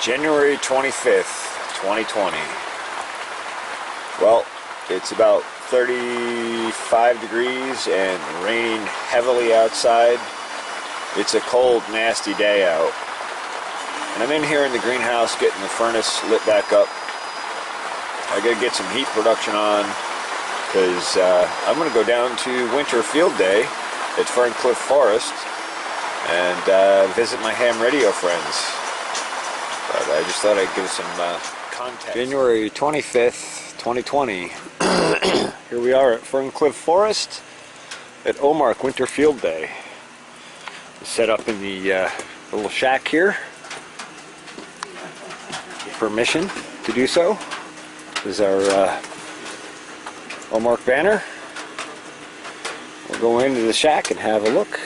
January 25th, 2020. Well, it's about 35 degrees and raining heavily outside. It's a cold, nasty day out. And I'm in here in the greenhouse getting the furnace lit back up. I gotta get some heat production on because I'm gonna go down to Winter Field Day at Ferncliff Forest and visit my ham radio friends. But I just thought I'd give some context. January 25th, 2020. Here we are at Ferncliff Forest at OMARC Winter Field Day. Set up in the little shack here. Permission to do so. This is our OMARC banner. We'll go into the shack and have a look.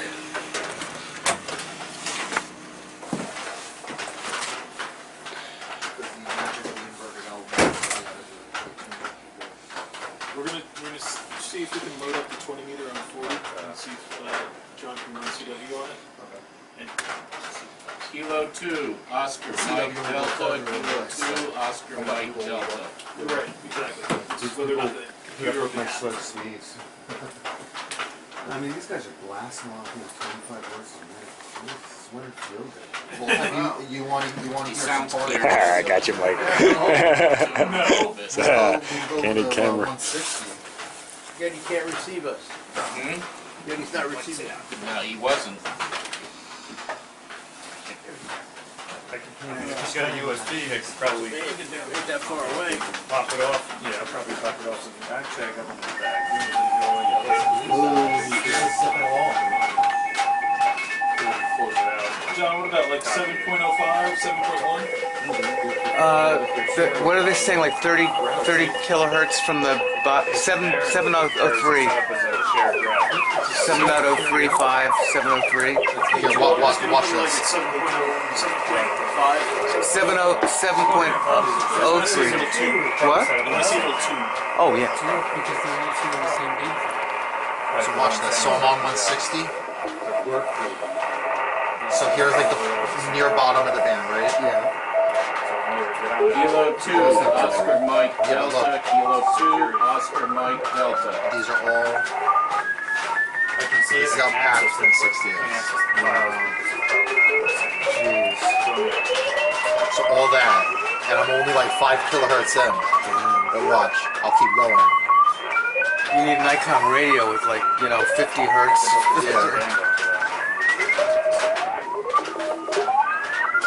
We're gonna see if we can load up the 20 meter on 40 and see if John can run CW on it. Okay. And Kilo 2, Oscar Mike Delta, Kilo 2, Oscar Mike Delta. Right, exactly. Just whether or not the computer my sweat sneeze. I mean, these guys are blasting off 25 words a minute. It's Winter Field Day. Well, have you want to hear some party? I got you, Mike. Candid camera. 160. Again, he can't receive us. Hmm? Again, he's not receiving us. No, he wasn't. He's got a USB, I could probably Ain't that far away. pop it off. Yeah, I'll probably pop it off with the backpack up in the back. John, what about like 7.05, 7.1? What are they saying? Like 30 kilohertz from the 703, 7.035, 703. Here, watch this. 7.03. What? Oh yeah. So watch this. So I'm on 160. So here's like the near bottom of the band, right? Yeah. Kilo 2, Oscar Mike Delta, Kilo 2, Oscar Mike Delta. These are all. I can see This is it. how packed 1060 is. Jeez. So all that, and I'm only like 5 kilohertz in. But watch, I'll keep going. You need an Icon radio with like 50 hertz. Yeah.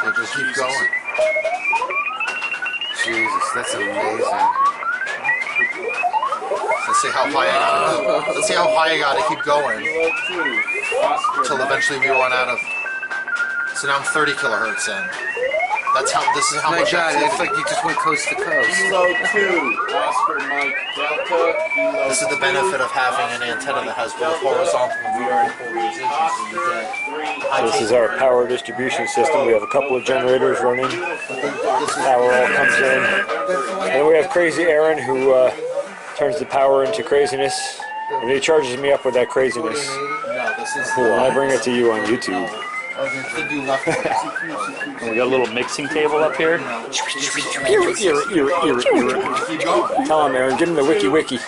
So just keep going. Jesus, that's amazing. Let's see how high I got. Let's see how high I got to keep going Kilo 2, Oscar until eventually we run out of. So now I'm 30 kilohertz in. This is how My much God, activity. it's like you just went coast to coast. Kilo 2, Oscar Mike Delta, Kilo This is the benefit of having an antenna that has both horizontal and vertical positions. So you get So this is our power distribution system. We have a couple of generators running. Power all comes in. And then we have Crazy Aaron who turns the power into craziness. And he charges me up with that craziness. no, this is Cool. And I bring it to you on YouTube. to do left. And we got a little mixing table up here. Keep going. Tell him, Aaron. Give him the wiki. Wiki.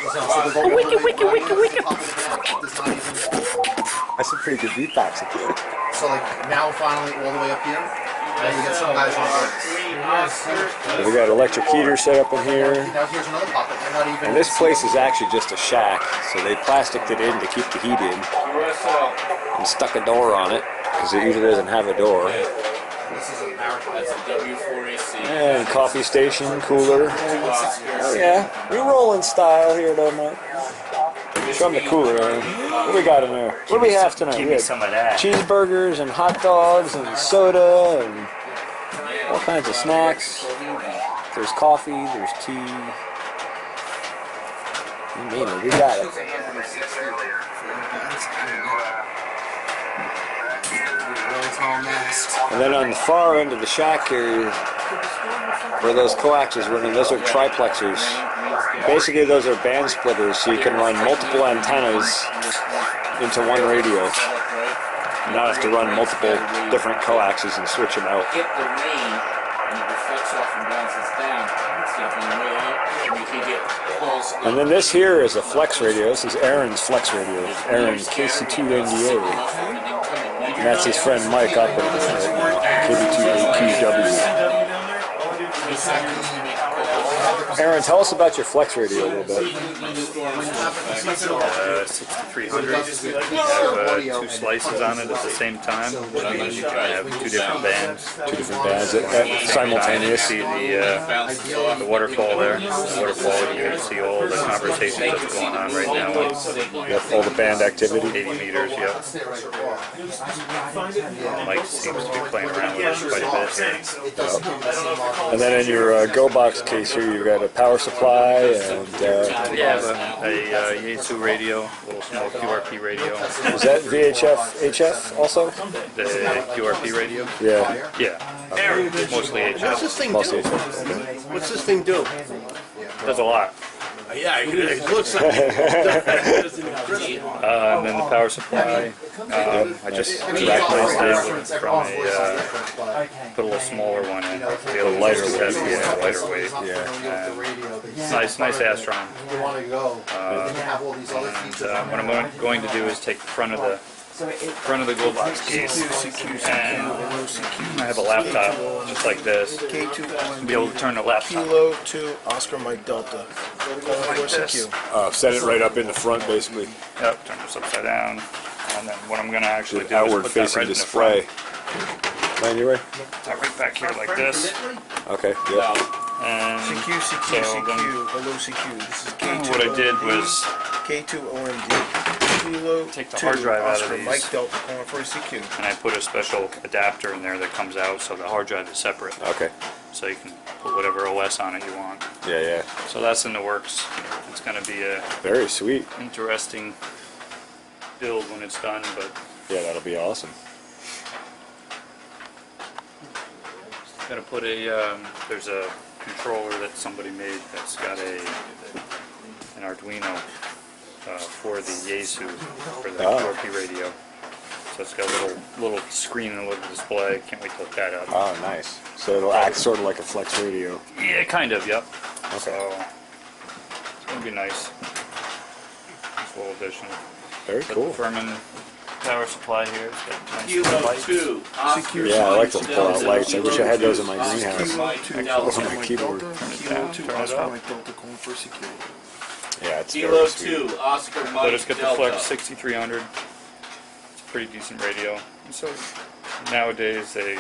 That's a pretty good beatbox up here. So like now finally all the way up here. Now you get some guys on We got electric heaters set up in here. Now here's another pocket. They're not even. And this place is actually just a shack, so they plasticked it in to keep the heat in USL. and stuck a door on it because it usually doesn't have a door. This is America. That's a W4AC. And coffee station, cooler. Oh yeah, we roll in style here at OMARC. Show them the cooler, Aaron. What do we got in there? What do we have tonight? Give We me had some of that. cheeseburgers and hot dogs and soda and all kinds of snacks. There's coffee, there's tea. You name it, we got it. And then on the far end of the shack here, where those coaxes running, those are triplexers. Basically, those are band splitters, so you can run multiple antennas into one radio. You not have to run multiple different coaxes and switch them out. and it reflects off and bounces down. It's definitely way up, and you can get close. And then this here is a flex radio. This is Aaron's flex radio. Aaron KC2NDA. And that's his friend Mike up at KB2AQW. Aaron, tell us about your flex radio a little bit. 6300. I have two slices on it at the same time, which means I have two different bands. Two different bands simultaneous. See the waterfall there. The waterfall, you can see all the conversations that's going on right now. Yep, all the band activity. 80 meters, yep. Mike seems to be playing around with it quite a bit here. Yep. And then in your Go Box case here, you've got a power supply and Yeah, a Yaesu radio, a little small QRP radio. is that VHF HF also? The QRP radio? Yeah, Yeah, mostly What's HF. this thing mostly do? HF. Okay. What's this thing do? Does a lot. Yeah, it looks like it. And then the power supply, I just replaced it from put a little smaller one in. The other lighter weight, yeah, lighter weight. Yeah. Nice Astron. You want to go, then you have all these other And features. what I'm going to do is take the front of the Gold Box case, and I have a laptop just like this. K2 Be able to turn the laptop Kilo 2 Oscar Mike Delta. like this. Set it right up in the front, basically. Yep, turn this upside down, and then what I'm going to actually do is Outward put that facing right display. in the front. Anyway. That right back here like this, Okay. Yep. and CQ, so CQ, then CQ. Hello, CQ. This is K2 what I did OMD, was K2 OMD. Kilo take the 2 hard drive out of Oscar these. Mike Delta calling for a CQ. and I put a special adapter in there that comes out, so the hard drive is separate, Okay. so you can put whatever OS on it you want. Yeah. So that's in the works. It's going to be a Very sweet. interesting build when it's done, but Yeah, that'll be awesome. got to put there's a controller that somebody made that's got an Arduino for the Yaesu, for the QRP radio. So it's got a little screen and a little display. Can't wait to look that up. Oh, nice. So it'll act sort of like a flex radio. Yeah, kind of, yep. Okay. So it's going to be nice. This little addition. Very Got cool. the Furman power supply here. It's got nice Kilo lights. 2 Oscar Yeah, I like Mike those pull-out Delta. lights. I wish I had those in my Kilo greenhouse. two Mike Actually, Delta. on my keyboard. Kilo 2 Turn it Oscar up. Mike Delta calling for a CQ. Yeah, it's Kilo very sweet. 2 Oscar But Mike it's got the Delta. Flex 6300. It's a pretty decent radio. And so nowadays they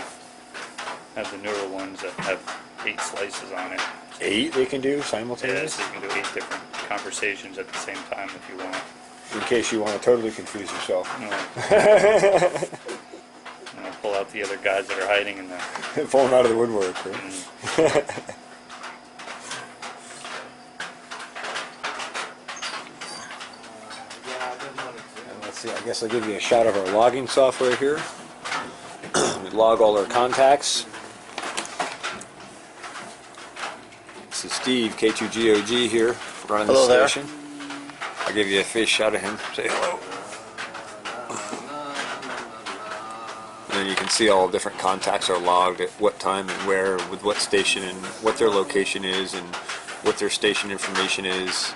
have the newer ones that have 8 slices on it. 8 they can do Yeah, simultaneously? so you can do 8 different conversations at the same time if you want. In case you want to totally confuse yourself. You know, pull out the other guys that are hiding in the. Falling out of the woodwork, right? And let's see, I guess I'll give you a shot of our logging software here. We log all our contacts. This is Steve, K2GOG here, running Hello the there. station. I'll give you a face shot of him. Say hello. And then you can see all different contacts are logged at what time and where, with what station and what their location is and what their station information is.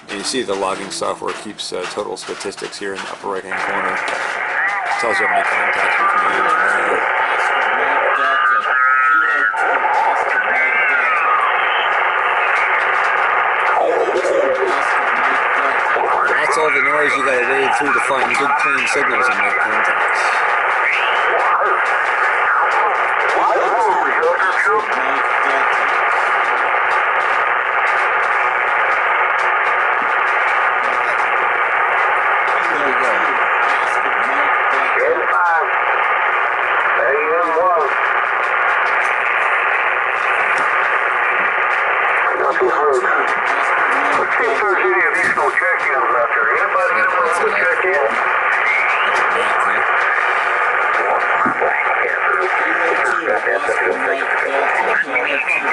And you see the logging software keeps total statistics here in the upper right hand corner. Tells you how many contacts we've made and where. And that's all the noise you gotta wade through to find good clean signals and make contacts.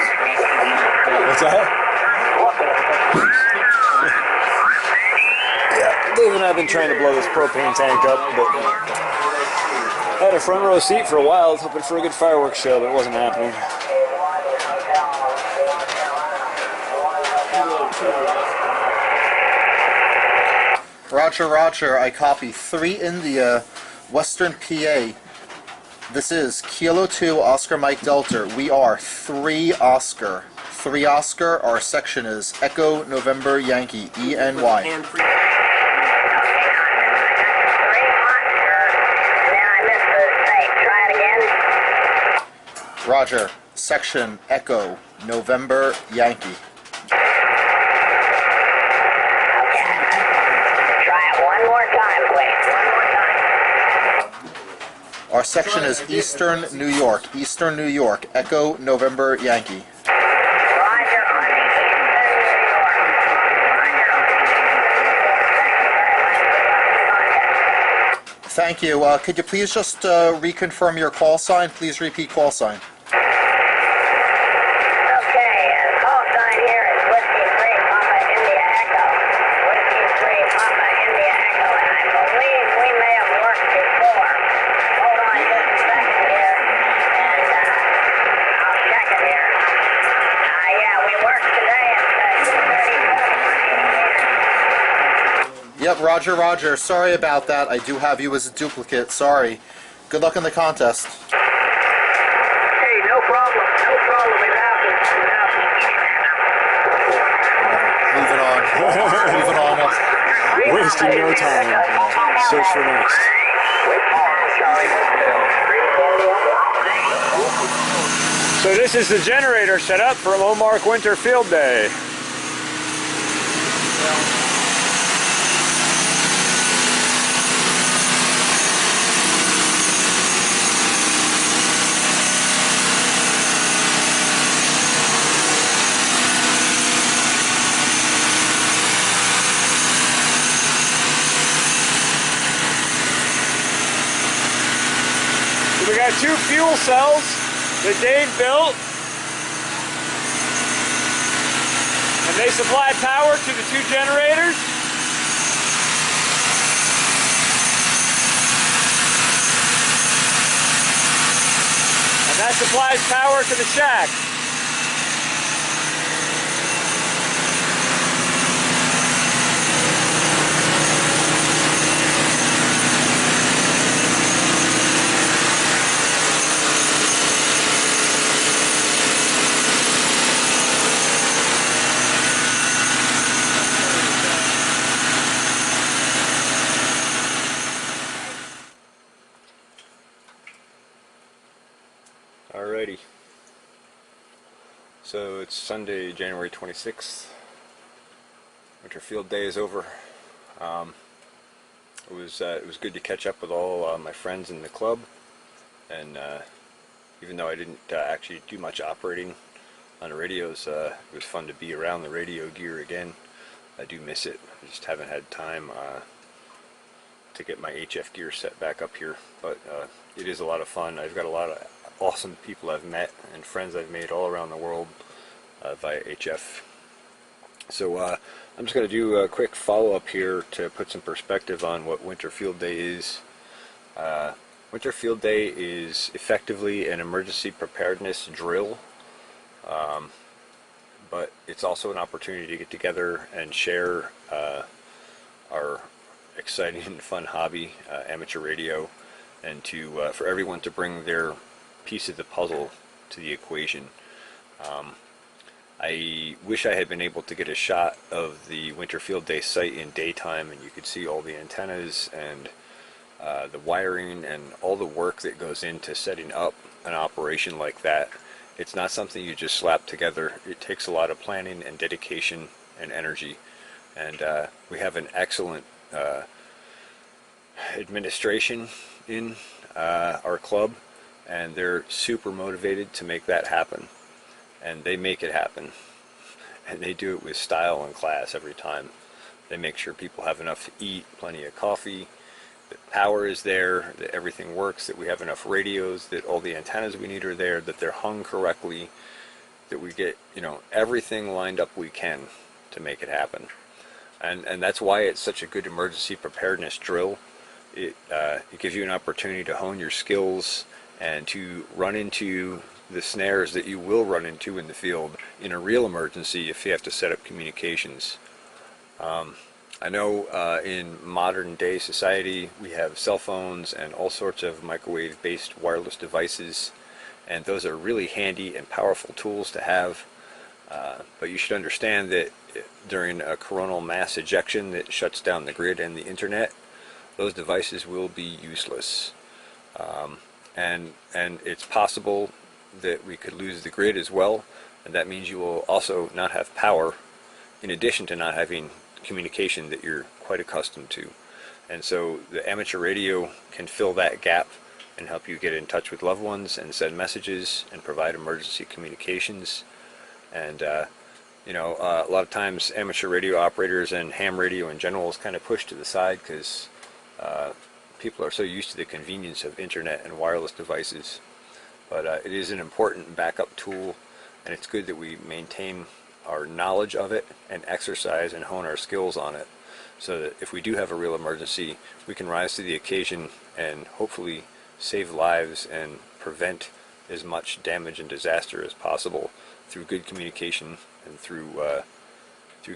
What's that? Yeah, Dave and I have been trying to blow this propane tank up, but I had a front row seat for a while, hoping for a good fireworks show, but it wasn't happening. Roger, Roger, I copy. 3 India, Western PA. This is Kilo 2, Oscar Mike Delta. We are 3 Oscar. 3 Oscar, our section is Echo November Yankee, ENY. Roger, section Echo November Yankee. Our section is Eastern New York. Eastern New York. Echo November Yankee. Roger on the Eastern New York. Thank you. Could you please just reconfirm your call sign? Please repeat call sign. Okay, and call sign here is Whiskey 3 Papa India Echo. Whiskey 3 Papa India Echo, and I believe we may have worked before. Hold on just a second here, and I'll check it here. Yeah, we worked today at 2:37. Yep, Roger, Roger. Sorry about that. I do have you as a duplicate. Sorry. Good luck in the contest. Hey, no problem. No problem. It happens. It happens. Moving on. Moving on up. Wasting no time. Search for next. So this is the generator setup from OMARC Winter Field Day. So we got 2 fuel cells that Dave built, and they supply power to the 2 generators. And that supplies power to the shack. Alrighty. So it's Sunday, January 26th. Winter Field Day is over. It was good to catch up with all my friends in the club, and even though I didn't actually do much operating on the radios, it was fun to be around the radio gear again. I do miss it. I just haven't had time to get my HF gear set back up here, but it is a lot of fun. I've got a lot of awesome people I've met and friends I've made all around the world via HF. So I'm just going to do a quick follow-up here to put some perspective on what Winter Field Day is. Winter Field Day is effectively an emergency preparedness drill, but it's also an opportunity to get together and share our exciting and fun hobby, amateur radio, and to for everyone to bring their piece of the puzzle to the equation. I wish I had been able to get a shot of the Winter Field Day site in daytime, and you could see all the antennas and the wiring and all the work that goes into setting up an operation like that. It's not something you just slap together. It takes a lot of planning and dedication and energy, and we have an excellent administration in our club, and they're super motivated to make that happen, and they make it happen, and they do it with style and class every time. They make sure people have enough to eat, plenty of coffee, that power is there, that everything works, that we have enough radios, that all the antennas we need are there, that they're hung correctly, that we get, you know, everything lined up we can to make it happen. And that's why it's such a good emergency preparedness drill. It gives you an opportunity to hone your skills and to run into the snares that you will run into in the field in a real emergency if you have to set up communications. I know in modern day society we have cell phones and all sorts of microwave based wireless devices, and those are really handy and powerful tools to have, but you should understand that during a coronal mass ejection that shuts down the grid and the internet, those devices will be useless. And it's possible that we could lose the grid as well, and that means you will also not have power in addition to not having communication that you're quite accustomed to. And so the amateur radio can fill that gap and help you get in touch with loved ones and send messages and provide emergency communications. And you know, a lot of times amateur radio operators and ham radio in general is kind of pushed to the side because people are so used to the convenience of internet and wireless devices. But it is an important backup tool, and it's good that we maintain our knowledge of it and exercise and hone our skills on it, so that if we do have a real emergency, we can rise to the occasion and hopefully save lives and prevent as much damage and disaster as possible through good communication and through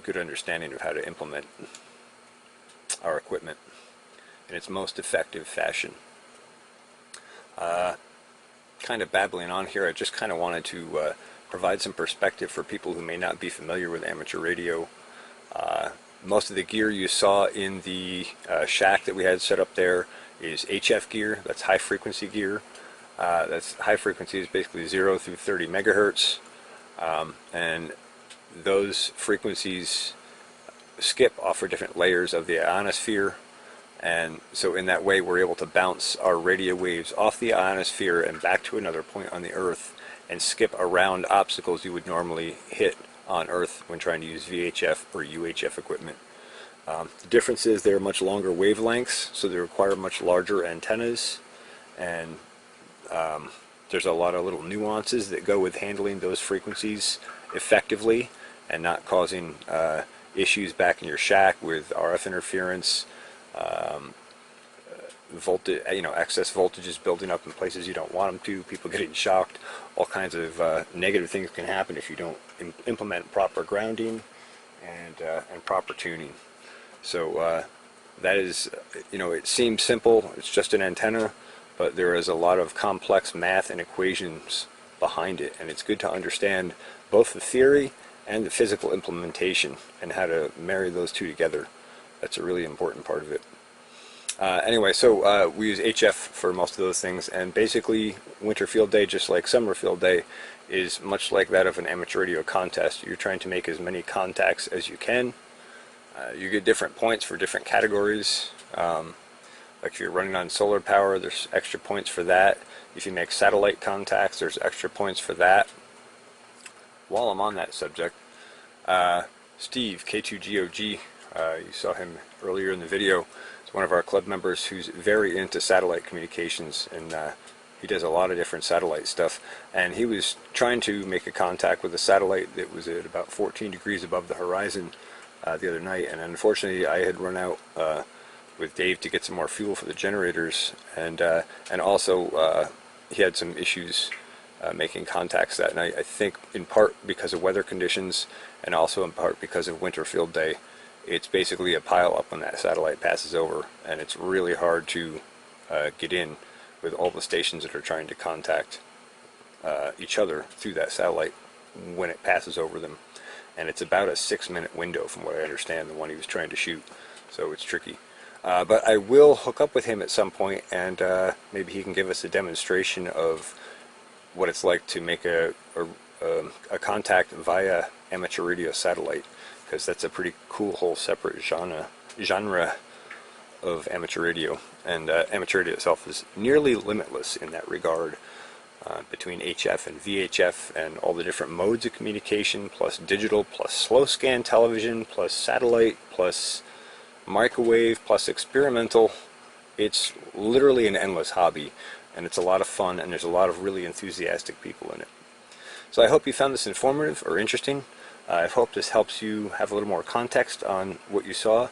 good understanding of how to implement our equipment in its most effective fashion. Kind of babbling on here, I just kind of wanted to provide some perspective for people who may not be familiar with amateur radio. Most of the gear you saw in the shack that we had set up there is HF gear. That's high frequency gear. That's high frequency is basically 0 through 30 megahertz, and those frequencies skip off of different layers of the ionosphere. And so in that way we're able to bounce our radio waves off the ionosphere and back to another point on the Earth and skip around obstacles you would normally hit on Earth when trying to use VHF or UHF equipment. The difference is they're much longer wavelengths, so they require much larger antennas, and there's a lot of little nuances that go with handling those frequencies effectively and not causing issues back in your shack with RF interference, voltage, excess voltages building up in places you don't want them to, people getting shocked. All kinds of negative things can happen if you don't implement proper grounding and proper tuning. So that is, it seems simple, it's just an antenna, but there is a lot of complex math and equations behind it, and it's good to understand both the theory and the physical implementation and how to marry those two together. That's a really important part of it. Anyway, so we use HF for most of those things, and basically winter field day, just like summer field day, is much like that of an amateur radio contest. You're trying to make as many contacts as you can. You get different points for different categories. Like if you're running on solar power, there's extra points for that. If you make satellite contacts, there's extra points for that. While I'm on that subject, Steve, K2GOG, you saw him earlier in the video, is one of our club members who's very into satellite communications, and he does a lot of different satellite stuff. And he was trying to make a contact with a satellite that was at about 14 degrees above the horizon the other night, and unfortunately I had run out with Dave to get some more fuel for the generators, and also he had some issues making contacts that night. I think in part because of weather conditions, and also in part because of winter field day. It's basically a pile up when that satellite passes over, and it's really hard to get in with all the stations that are trying to contact each other through that satellite when it passes over them. And it's about a 6-minute window from what I understand, the one he was trying to shoot, so it's tricky. But I will hook up with him at some point, and maybe he can give us a demonstration of what it's like to make a contact via amateur radio satellite, because that's a pretty cool whole separate genre of amateur radio. And amateur radio itself is nearly limitless in that regard, between HF and VHF and all the different modes of communication, plus digital, plus slow scan television, plus satellite, plus microwave, plus experimental. It's literally an endless hobby, and it's a lot of fun, and there's a lot of really enthusiastic people in it. So I hope you found this informative or interesting. I hope this helps you have a little more context on what you saw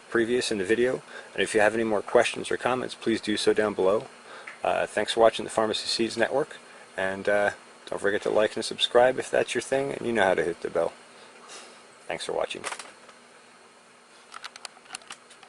previous in the video. And if you have any more questions or comments, please do so down below. Thanks for watching the Pharmacy Seeds Network, and don't forget to like and subscribe if that's your thing, and you know how to hit the bell. Thanks for watching.